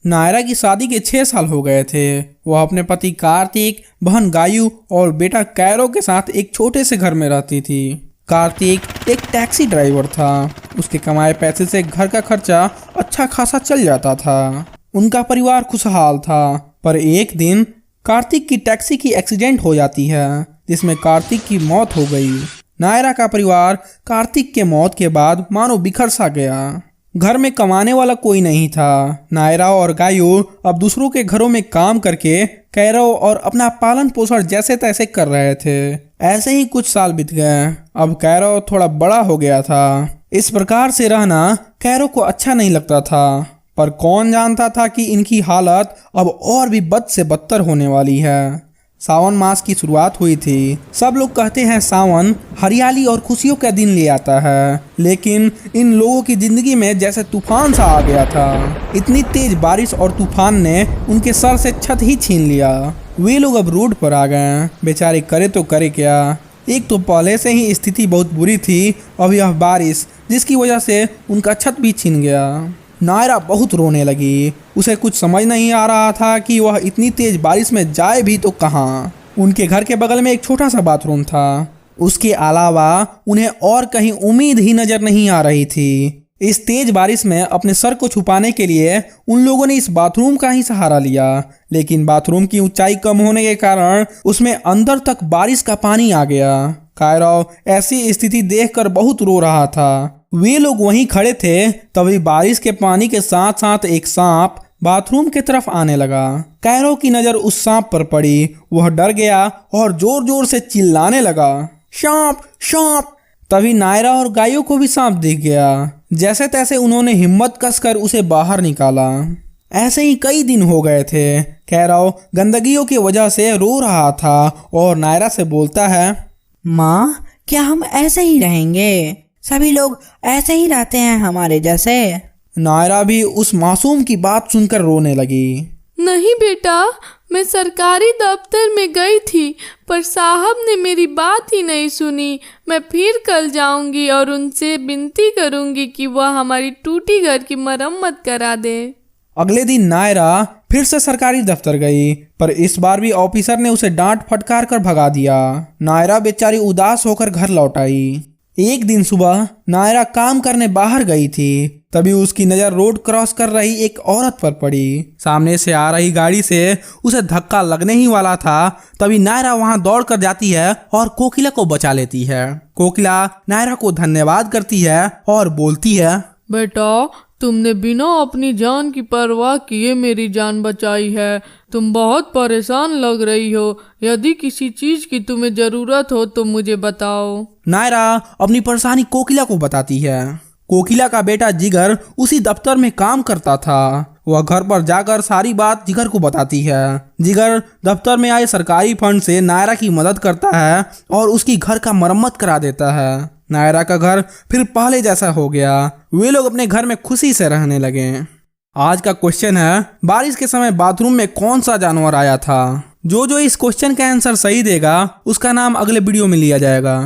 नायरा की शादी के 6 साल हो गए थे। वह अपने पति कार्तिक, बहन गायू और बेटा कैरो के साथ एक छोटे से घर में रहती थी। कार्तिक एक टैक्सी ड्राइवर था। उसके कमाए पैसे से घर का खर्चा अच्छा खासा चल जाता था। उनका परिवार खुशहाल था। पर एक दिन कार्तिक की टैक्सी की एक्सीडेंट हो जाती है, जिसमें कार्तिक की मौत हो गई। नायरा का परिवार कार्तिक के मौत के बाद मानो बिखर सा गया। घर में कमाने वाला कोई नहीं था। नायरा और गायू अब दूसरों के घरों में काम करके कैरो और अपना पालन पोषण जैसे तैसे कर रहे थे। ऐसे ही कुछ साल बीत गए। अब कैरो थोड़ा बड़ा हो गया था। इस प्रकार से रहना कैरो को अच्छा नहीं लगता था। पर कौन जानता था कि इनकी हालत अब और भी बद से बदतर होने वाली है। सावन मास की शुरुआत हुई थी। सब लोग कहते हैं सावन हरियाली और खुशियों का दिन ले आता है, लेकिन इन लोगों की जिंदगी में जैसे तूफान सा आ गया था। इतनी तेज बारिश और तूफान ने उनके सर से छत ही छीन लिया। वे लोग अब रोड पर आ गए। बेचारे करे तो करे क्या। एक तो पहले से ही स्थिति बहुत बुरी थी, अब यह बारिश जिसकी वजह से उनका छत भी छीन गया। नायरा बहुत रोने लगी। उसे कुछ समझ नहीं आ रहा था कि वह इतनी तेज बारिश में जाए भी तो कहाँ। उनके घर के बगल में एक छोटा सा बाथरूम था। उसके अलावा उन्हें और कहीं उम्मीद ही नजर नहीं आ रही थी। इस तेज बारिश में अपने सर को छुपाने के लिए उन लोगों ने इस बाथरूम का ही सहारा लिया, लेकिन बाथरूम की ऊंचाई कम होने के कारण उसमें अंदर तक बारिश का पानी आ गया। कैरो ऐसी स्थिति देखकर बहुत रो रहा था। वे लोग वहीं खड़े थे, तभी बारिश के पानी के साथ साथ एक सांप बाथरूम की तरफ आने लगा। कैरो की नजर उस सांप पर पड़ी। वह डर गया और जोर जोर से चिल्लाने लगा, सांप सांप। तभी नायरा और गायों को भी सांप दिख गया। जैसे तैसे उन्होंने हिम्मत कसकर उसे बाहर निकाला। ऐसे ही कई दिन हो गए थे। कैरो गंदगियों की वजह से रो रहा था और नायरा से बोलता है, माँ, क्या हम ऐसे ही रहेंगे? सभी लोग ऐसे ही रहते हैं हमारे जैसे। नायरा भी उस मासूम की बात सुनकर रोने लगी। नहीं बेटा, मैं सरकारी दफ्तर में गई थी, पर साहब ने मेरी बात ही नहीं सुनी। मैं फिर कल जाऊंगी और उनसे विनती करूंगी कि वह हमारी टूटी घर की मरम्मत करा दे। अगले दिन नायरा फिर से सरकारी दफ्तर गई, पर इस बार भी ऑफिसर ने उसे डांट फटकार कर भगा दिया। नायरा बेचारी उदास होकर घर लौट आई। एक दिन सुबह नायरा काम करने बाहर गई थी, तभी उसकी नज़र रोड क्रॉस कर रही एक औरत पर पड़ी। सामने से आ रही गाड़ी से उसे धक्का लगने ही वाला था, तभी नायरा वहां दौड़ कर जाती है और कोकिला को बचा लेती है। कोकिला नायरा को धन्यवाद करती है और बोलती है, बेटा, तुमने बिना अपनी जान की परवाह किए मेरी जान बचाई है। तुम बहुत परेशान लग रही हो। यदि किसी चीज की तुम्हें जरूरत हो तो मुझे बताओ। नायरा अपनी परेशानी कोकिला को बताती है। कोकिला का बेटा जिगर उसी दफ्तर में काम करता था। वह घर पर जाकर सारी बात जिगर को बताती है। जिगर दफ्तर में आए सरकारी फंड से नायरा की मदद करता है और उसकी घर का मरम्मत करा देता है। नायरा का घर फिर पहले जैसा हो गया। वे लोग अपने घर में खुशी से रहने लगे। आज का क्वेश्चन है, बारिश के समय बाथरूम में कौन सा जानवर आया था? जो इस क्वेश्चन का आंसर सही देगा उसका नाम अगले वीडियो में लिया जाएगा।